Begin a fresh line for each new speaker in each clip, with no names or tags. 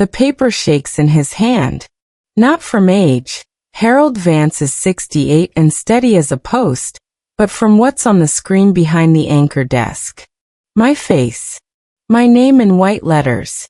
The paper shakes in his hand. Not from age. Harold Vance is 68 and steady as a post, but from what's on the screen behind the anchor desk. My face. My name in white letters.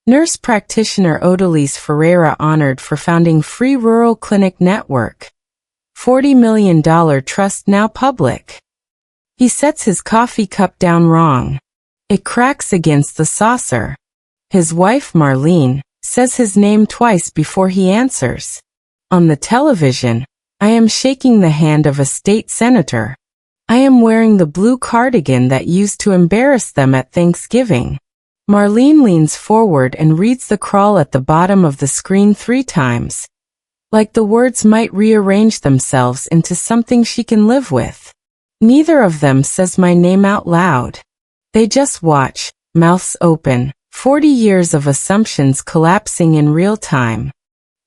Nurse practitioner Odalise Ferreira honored for founding Free Rural Clinic Network. $40 million trust now public. He sets his coffee cup down wrong. It cracks against the saucer. His wife, Marlene, says his name twice before he answers. On the television, I am shaking the hand of a state senator. I am wearing the blue cardigan that used to embarrass them at Thanksgiving. Marlene leans forward and reads the crawl at the bottom of the screen 3 times. Like the words might rearrange themselves into something she can live with. Neither of them says my name out loud. They just watch, mouths open, 40 years of assumptions collapsing in real time.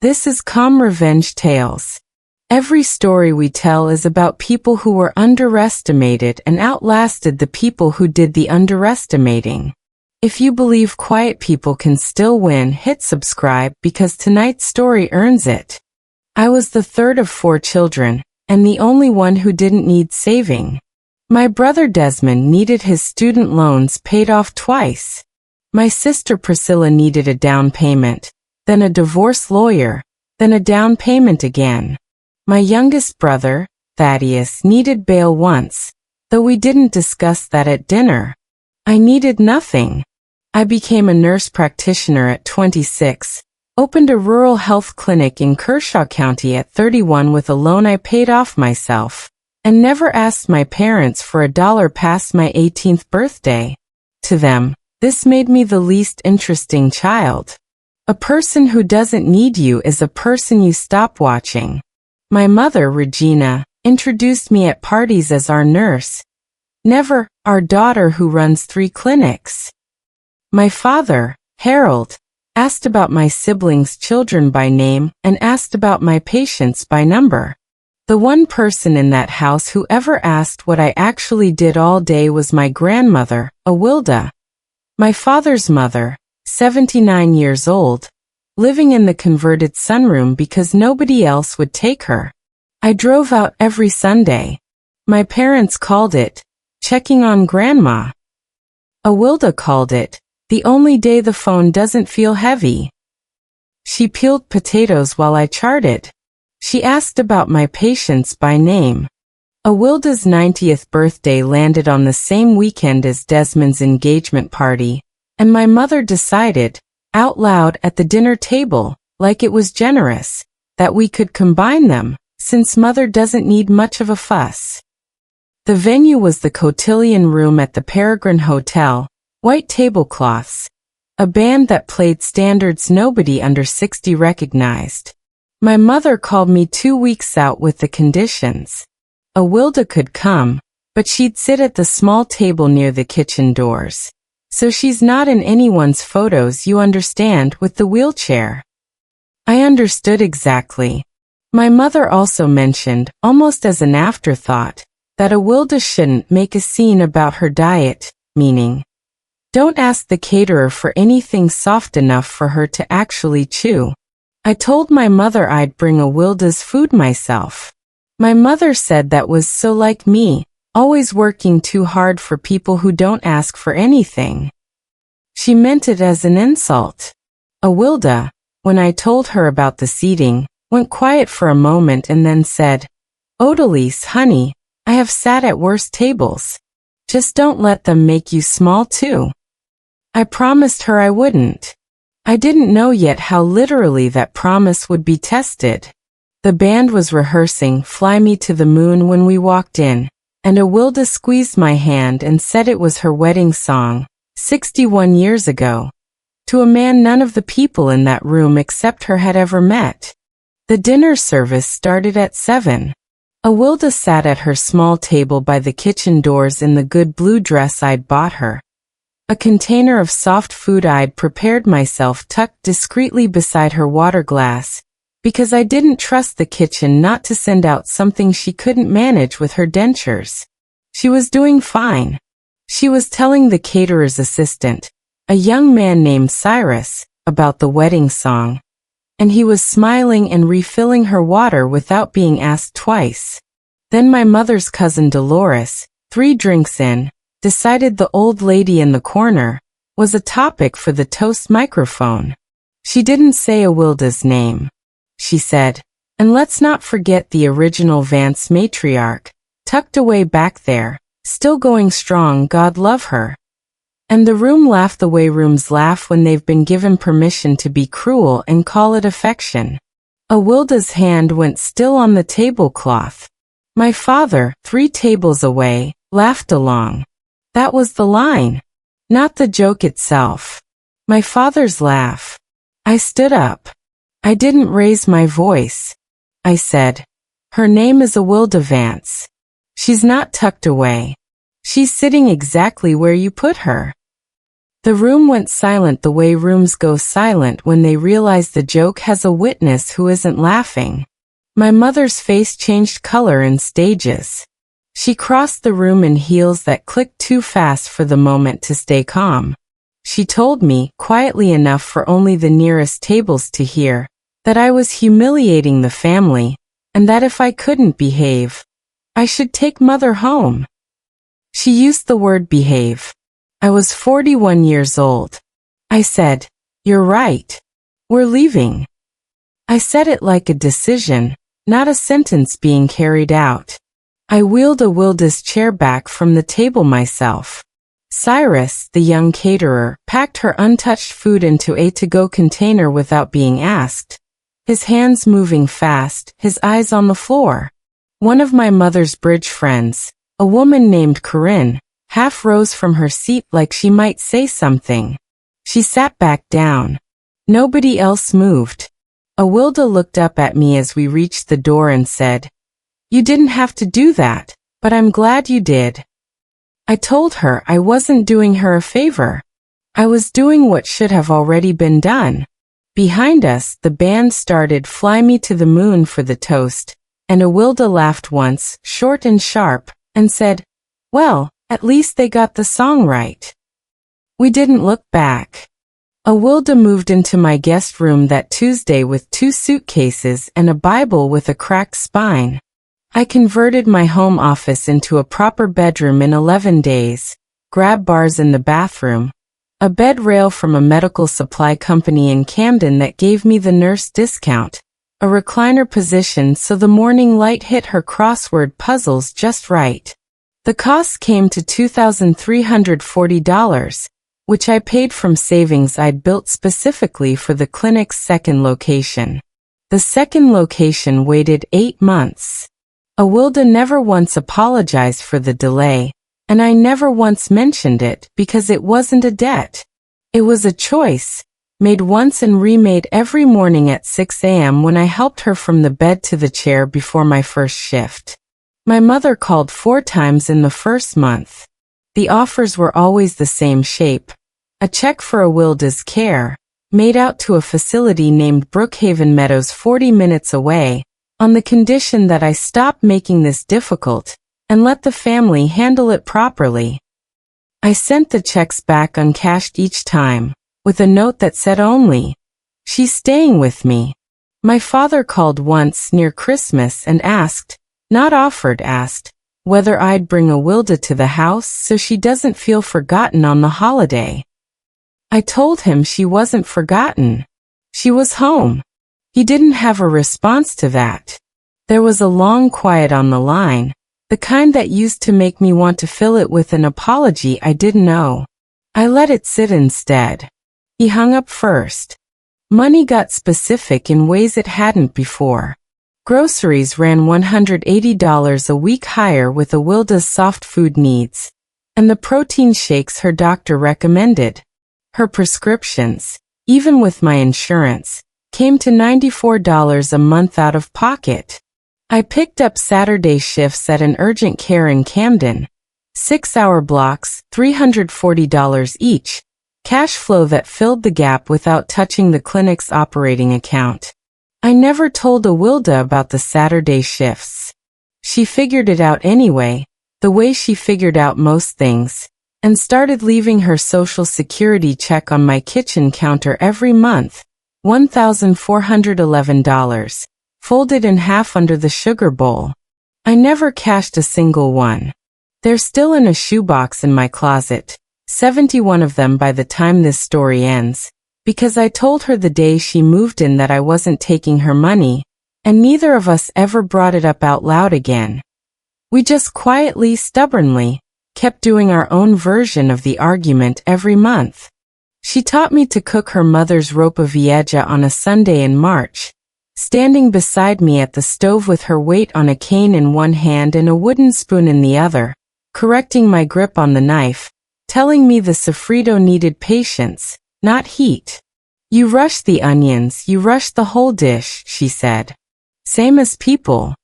This is Calm Revenge Tales. Every story we tell is about people who were underestimated and outlasted the people who did the underestimating. If you believe quiet people can still win, hit subscribe because tonight's story earns it. I was the third of 4 children, and the only one who didn't need saving. My brother Desmond needed his student loans paid off twice. My sister Priscilla needed a down payment, then a divorce lawyer, then a down payment again. My youngest brother, Thaddeus, needed bail once, though we didn't discuss that at dinner. I needed nothing. I became a nurse practitioner at 26, opened a rural health clinic in Kershaw County at 31 with a loan I paid off myself, and never asked my parents for $1 past my 18th birthday. To them, this made me the least interesting child. A person who doesn't need you is a person you stop watching. My mother, Regina, introduced me at parties as our nurse, never our daughter who runs 3 clinics. My father, Harold, asked about my siblings' children by name and asked about my patients by number. The one person in that house who ever asked what I actually did all day was my grandmother, Awilda. My father's mother, 79 years old, living in the converted sunroom because nobody else would take her. I drove out every Sunday. My parents called it checking on Grandma. Awilda called it the only day the phone doesn't feel heavy. She peeled potatoes while I charted. She asked about my patients by name. Awilda's 90th birthday landed on the same weekend as Desmond's engagement party, and my mother decided, out loud at the dinner table, like it was generous, that we could combine them, since Mother doesn't need much of a fuss. The venue was the Cotillion Room at the Peregrine Hotel, white tablecloths, a band that played standards nobody under 60 recognized. My mother called me 2 weeks out with the conditions. Awilda could come, but she'd sit at the small table near the kitchen doors. So she's not in anyone's photos, you understand, with the wheelchair. I understood exactly. My mother also mentioned, almost as an afterthought, that Awilda shouldn't make a scene about her diet, meaning, don't ask the caterer for anything soft enough for her to actually chew. I told my mother I'd bring Awilda's food myself. My mother said that was so like me, always working too hard for people who don't ask for anything. She meant it as an insult. Awilda, when I told her about the seating, went quiet for a moment and then said, Odalise, honey, I have sat at worse tables. Just don't let them make you small too. I promised her I wouldn't. I didn't know yet how literally that promise would be tested. The band was rehearsing Fly Me to the Moon when we walked in, and Awilda squeezed my hand and said it was her wedding song, 61 years ago, to a man none of the people in that room except her had ever met. The dinner service started at 7. Awilda sat at her small table by the kitchen doors in the good blue dress I'd bought her. A container of soft food I'd prepared myself tucked discreetly beside her water glass, because I didn't trust the kitchen not to send out something she couldn't manage with her dentures. She was doing fine. She was telling the caterer's assistant, a young man named Cyrus, about the wedding song. And he was smiling and refilling her water without being asked twice. Then my mother's cousin Dolores, 3 drinks in, decided the old lady in the corner was a topic for the toast microphone. She didn't say Awilda's name. She said, and let's not forget the original Vance matriarch, tucked away back there, still going strong, God love her. And the room laughed the way rooms laugh when they've been given permission to be cruel and call it affection. Awilda's hand went still on the tablecloth. My father, 3 tables away, laughed along. That was the line, not the joke itself. My father's laugh. I stood up. I didn't raise my voice. I said, her name is Awilda Vance. She's not tucked away. She's sitting exactly where you put her. The room went silent the way rooms go silent when they realize the joke has a witness who isn't laughing. My mother's face changed color in stages. She crossed the room in heels that clicked too fast for the moment to stay calm. She told me, quietly enough for only the nearest tables to hear, that I was humiliating the family, and that if I couldn't behave, I should take mother home. She used the word behave. I was 41 years old. I said, you're right. We're leaving. I said it like a decision, not a sentence being carried out. I wheeled Awilda's chair back from the table myself. Cyrus, the young caterer, packed her untouched food into a to-go container without being asked, his hands moving fast, his eyes on the floor. One of my mother's bridge friends, a woman named Corinne, half rose from her seat like she might say something. She sat back down. Nobody else moved. Awilda looked up at me as we reached the door and said, you didn't have to do that, but I'm glad you did. I told her I wasn't doing her a favor. I was doing what should have already been done. Behind us, the band started Fly Me to the Moon for the toast, and Awilda laughed once, short and sharp, and said, well, at least they got the song right. We didn't look back. Awilda moved into my guest room that Tuesday with 2 suitcases and a Bible with a cracked spine. I converted my home office into a proper bedroom in 11 days, grab bars in the bathroom, a bed rail from a medical supply company in Camden that gave me the nurse discount, a recliner position so the morning light hit her crossword puzzles just right. The cost came to $2,340, which I paid from savings I'd built specifically for the clinic's second location. The second location waited 8 months. Awilda never once apologized for the delay, and I never once mentioned it because it wasn't a debt. It was a choice, made once and remade every morning at 6 a.m. when I helped her from the bed to the chair before my first shift. My mother called 4 times in the first month. The offers were always the same shape. A check for Awilda's care, made out to a facility named Brookhaven Meadows 40 minutes away, on the condition that I stop making this difficult, and let the family handle it properly. I sent the checks back uncashed each time, with a note that said only, she's staying with me. My father called once near Christmas and asked, not offered, asked, whether I'd bring Awilda to the house so she doesn't feel forgotten on the holiday. I told him she wasn't forgotten. She was home. He didn't have a response to that. There was a long quiet on the line, the kind that used to make me want to fill it with an apology I didn't owe. I let it sit instead. He hung up first. Money got specific in ways it hadn't before. Groceries ran $180 a week higher with Awilda's soft food needs, and the protein shakes her doctor recommended. Her prescriptions, even with my insurance, came to $94 a month out of pocket. I picked up Saturday shifts at an urgent care in Camden. 6-hour blocks, $340 each, cash flow that filled the gap without touching the clinic's operating account. I never told Awilda about the Saturday shifts. She figured it out anyway, the way she figured out most things, and started leaving her Social Security check on my kitchen counter every month, $1,411, folded in half under the sugar bowl. I never cashed a single one. They're still in a shoebox in my closet, 71 of them by the time this story ends, because I told her the day she moved in that I wasn't taking her money, and neither of us ever brought it up out loud again. We just quietly, stubbornly, kept doing our own version of the argument every month. She taught me to cook her mother's ropa vieja on a Sunday in March, standing beside me at the stove with her weight on a cane in one hand and a wooden spoon in the other, correcting my grip on the knife, telling me the sofrito needed patience, not heat. You rush the onions, you rush the whole dish, she said. Same as people.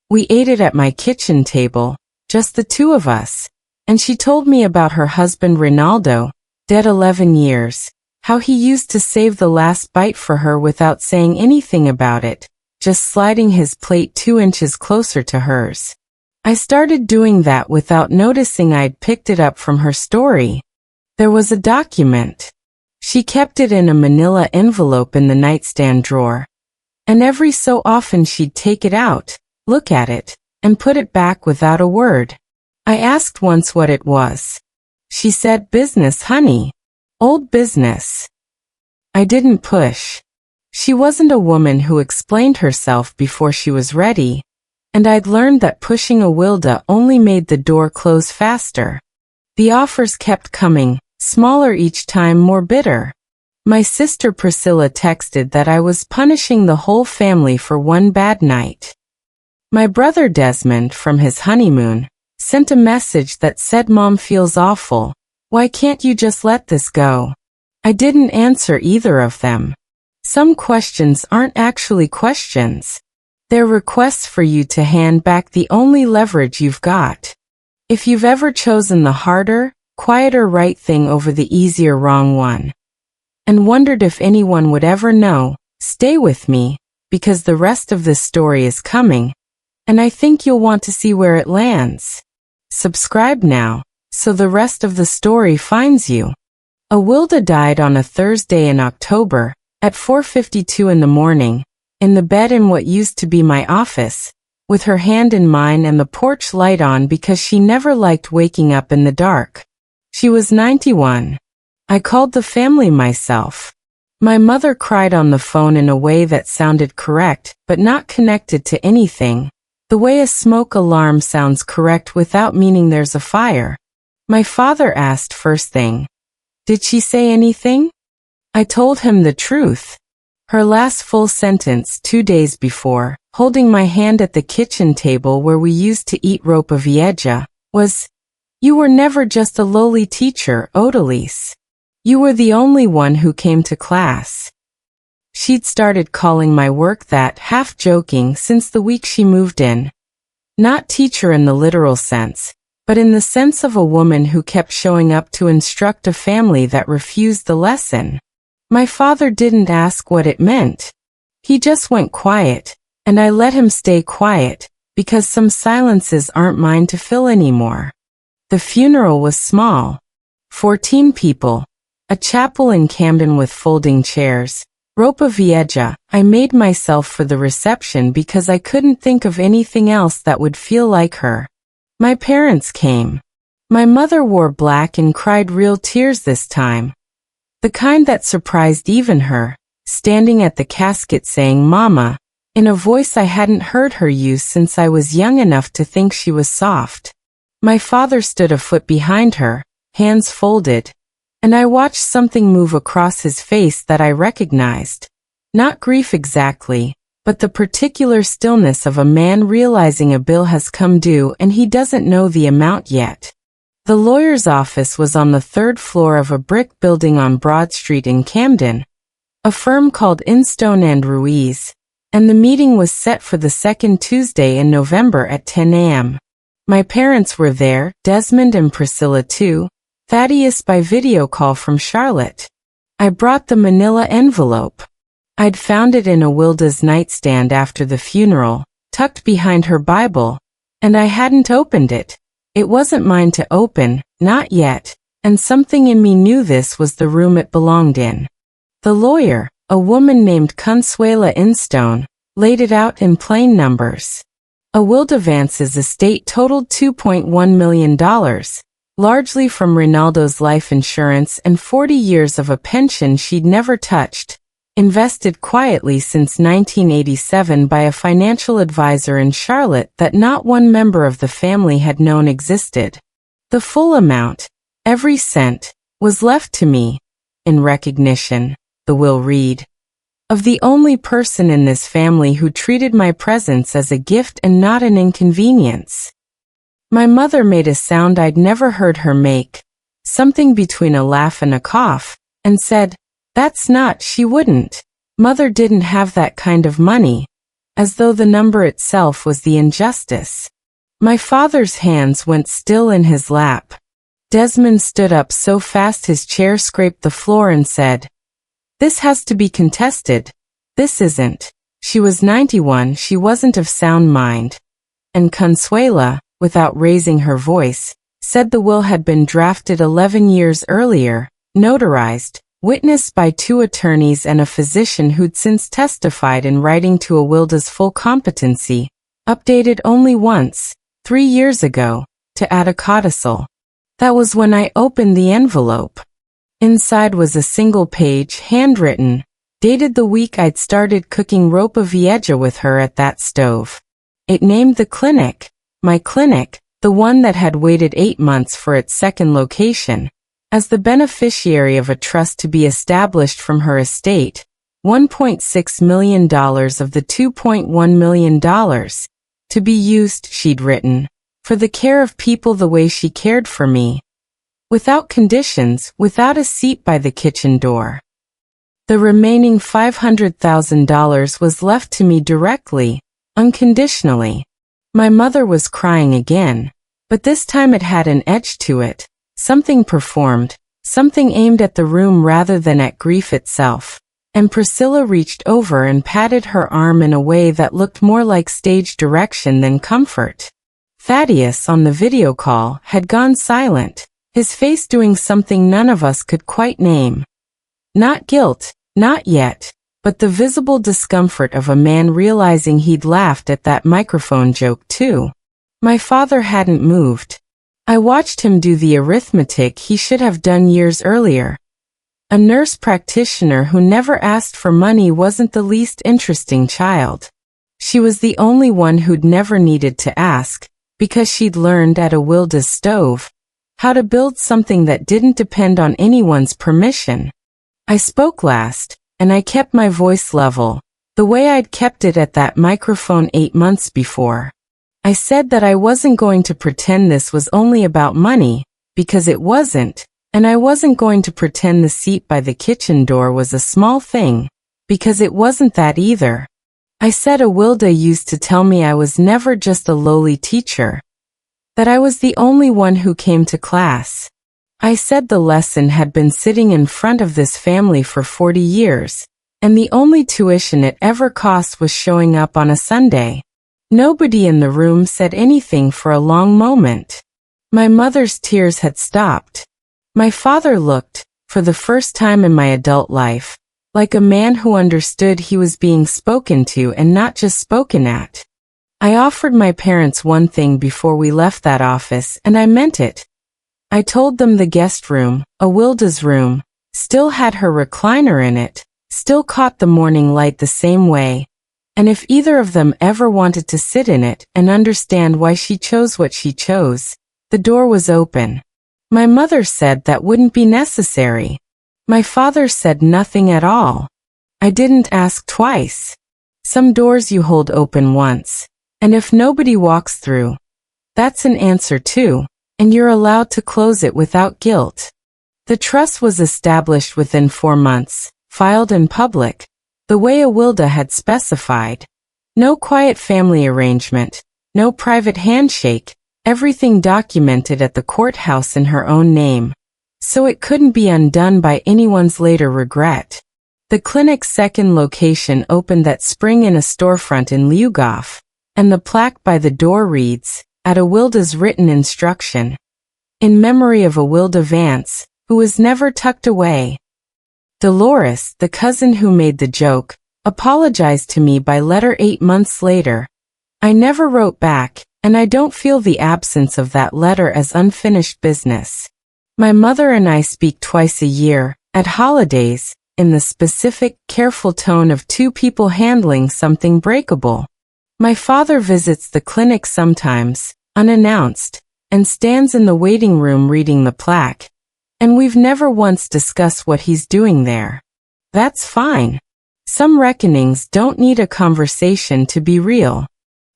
We ate it at my kitchen table, just the two of us, and she told me about her husband Ronaldo, dead 11 years, how he used to save the last bite for her without saying anything about it, just sliding his plate 2 inches closer to hers. I started doing that without noticing I'd picked it up from her story. There was a document. She kept it in a manila envelope in the nightstand drawer. And every so often she'd take it out, look at it, and put it back without a word. I asked once what it was. She said, business, honey. Old business. I didn't push. She wasn't a woman who explained herself before she was ready, and I'd learned that pushing a Wilda only made the door close faster. The offers kept coming, smaller each time, more bitter. My sister Priscilla texted that I was punishing the whole family for one bad night. My brother Desmond, from his honeymoon, sent a message that said, Mom feels awful. Why can't you just let this go? I didn't answer either of them. Some questions aren't actually questions. They're requests for you to hand back the only leverage you've got. If you've ever chosen the harder, quieter right thing over the easier wrong one, and wondered if anyone would ever know, stay with me, because the rest of this story is coming, and I think you'll want to see where it lands. Subscribe now, so the rest of the story finds you. Awilda died on a Thursday in October, at 4:52 in the morning, in the bed in what used to be my office, with her hand in mine and the porch light on because she never liked waking up in the dark. She was 91. I called the family myself. My mother cried on the phone in a way that sounded correct, but not connected to anything, the way a smoke alarm sounds correct without meaning there's a fire. My father asked first thing, did she say anything? I told him the truth. Her last full sentence 2 days before, holding my hand at the kitchen table where we used to eat ropa vieja, was, you were never just a lowly teacher, Odalise. You were the only one who came to class. She'd started calling my work that, half joking, since the week she moved in. Not teacher in the literal sense, but in the sense of a woman who kept showing up to instruct a family that refused the lesson. My father didn't ask what it meant. He just went quiet, and I let him stay quiet, because some silences aren't mine to fill anymore. The funeral was small. 14 people. A chapel in Camden with folding chairs. Ropa vieja. I made myself for the reception because I couldn't think of anything else that would feel like her. My parents came. My mother wore black and cried real tears this time. The kind that surprised even her, standing at the casket saying Mama, in a voice I hadn't heard her use since I was young enough to think she was soft. My father stood a foot behind her, hands folded, and I watched something move across his face that I recognized. Not grief exactly, but the particular stillness of a man realizing a bill has come due and he doesn't know the amount yet. The lawyer's office was on the 3rd floor of a brick building on Broad Street in Camden, a firm called Instone and Ruiz, and the meeting was set for the second Tuesday in November at 10 a.m. My parents were there, Desmond and Priscilla too, Thaddeus by video call from Charlotte. I brought the manila envelope. I'd found it in Awilda's nightstand after the funeral, tucked behind her Bible, and I hadn't opened it. It wasn't mine to open, not yet, and something in me knew this was the room it belonged in. The lawyer, a woman named Consuela Instone, laid it out in plain numbers. Awilda Vance's estate totaled $2.1 million, largely from Ronaldo's life insurance and 40 years of a pension she'd never touched, invested quietly since 1987 by a financial advisor in Charlotte that not one member of the family had known existed. The full amount, every cent, was left to me, in recognition, the will read, of the only person in this family who treated my presence as a gift and not an inconvenience. My mother made a sound I'd never heard her make, something between a laugh and a cough, and said, "That's not, she wouldn't. Mother didn't have that kind of money," as though the number itself was the injustice. My father's hands went still in his lap. Desmond stood up so fast his chair scraped the floor and said, "This has to be contested. This isn't. She was 91, she wasn't of sound mind." And Consuela, without raising her voice, said the will had been drafted 11 years earlier, notarized, witnessed by 2 attorneys and a physician who'd since testified in writing to Awilda's full competency, updated only once, 3 years ago, to add a codicil. That was when I opened the envelope. Inside was a single page, handwritten, dated the week I'd started cooking ropa vieja with her at that stove. It named the clinic, my clinic, the one that had waited 8 months for its second location, as the beneficiary of a trust to be established from her estate, $1.6 million of the $2.1 million, to be used, she'd written, for the care of people the way she cared for me. Without conditions, without a seat by the kitchen door. The remaining $500,000 was left to me directly, unconditionally. My mother was crying again, but this time it had an edge to it, something performed, something aimed at the room rather than at grief itself, and Priscilla reached over and patted her arm in a way that looked more like stage direction than comfort. Thaddeus, on the video call, had gone silent, his face doing something none of us could quite name. Not guilt, not yet, but the visible discomfort of a man realizing he'd laughed at that microphone joke too. My father hadn't moved. I watched him do the arithmetic he should have done years earlier. A nurse practitioner who never asked for money wasn't the least interesting child. She was the only one who'd never needed to ask, because she'd learned at Awilda's stove how to build something that didn't depend on anyone's permission. I spoke last, and I kept my voice level, the way I'd kept it at that microphone 8 months before. I said that I wasn't going to pretend this was only about money, because it wasn't, and I wasn't going to pretend the seat by the kitchen door was a small thing, because it wasn't that either. I said Awilda used to tell me I was never just a lowly teacher, that I was the only one who came to class. I said the lesson had been sitting in front of this family for 40 years, and the only tuition it ever cost was showing up on a Sunday. Nobody in the room said anything for a long moment. My mother's tears had stopped. My father looked, for the first time in my adult life, like a man who understood he was being spoken to and not just spoken at. I offered my parents one thing before we left that office, and I meant it. I told them the guest room, Awilda's room, still had her recliner in it, still caught the morning light the same way, and if either of them ever wanted to sit in it and understand why she chose what she chose, the door was open. My mother said that wouldn't be necessary. My father said nothing at all. I didn't ask twice. Some doors you hold open once, and if nobody walks through, that's an answer too, and you're allowed to close it without guilt. The trust was established within 4 months, filed in public, the way Awilda had specified. No quiet family arrangement, no private handshake, everything documented at the courthouse in her own name, so it couldn't be undone by anyone's later regret. The clinic's second location opened that spring in a storefront in Lugoff, and the plaque by the door reads, "At Awilda's written instruction." in memory of Awilda Vance, who was never tucked away. Dolores, the cousin who made the joke, apologized to me by letter 8 months later. I never wrote back, and I don't feel the absence of that letter as unfinished business. My mother and I speak twice a year, at holidays, in the specific, careful tone of two people handling something breakable. My father visits the clinic sometimes, unannounced, and stands in the waiting room reading the plaque. And we've never once discussed what he's doing there. That's fine. Some reckonings don't need a conversation to be real.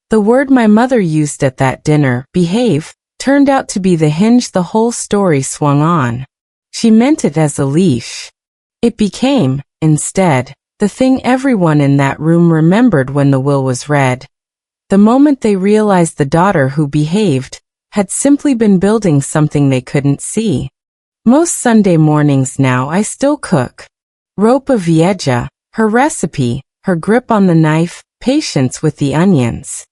The word my mother used at that dinner, behave, turned out to be the hinge the whole story swung on. She meant it as a leash. It became, instead, the thing everyone in that room remembered when the will was read. The moment they realized the daughter who behaved had simply been building something they couldn't see. Most Sunday mornings now I still cook. Ropa vieja, her recipe, her grip on the knife, patience with the onions.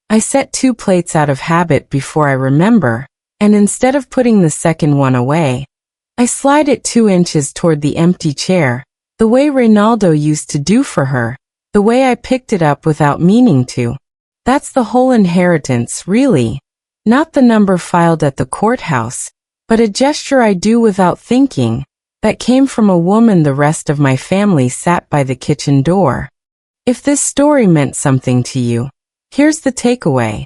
I set 2 plates out of habit before I remember, and instead of putting the second one away, I slide it 2 inches toward the empty chair, the way Reynaldo used to do for her, the way I picked it up without meaning to. That's the whole inheritance, really. Not the number filed at the courthouse, but a gesture I do without thinking, that came from a woman the rest of my family sat by the kitchen door. If this story meant something to you, here's the takeaway.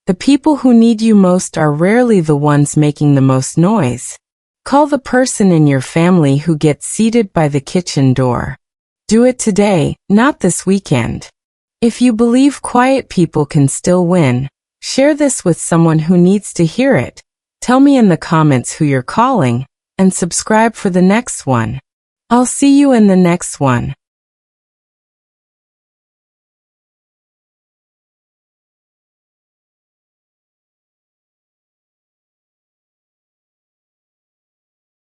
The people who need you most are rarely the ones making the most noise. Call the person in your family who gets seated by the kitchen door. Do it today, not this weekend. If you believe quiet people can still win, share this with someone who needs to hear it. Tell me in the comments who you're calling, and subscribe for the next one. I'll see you in the next one.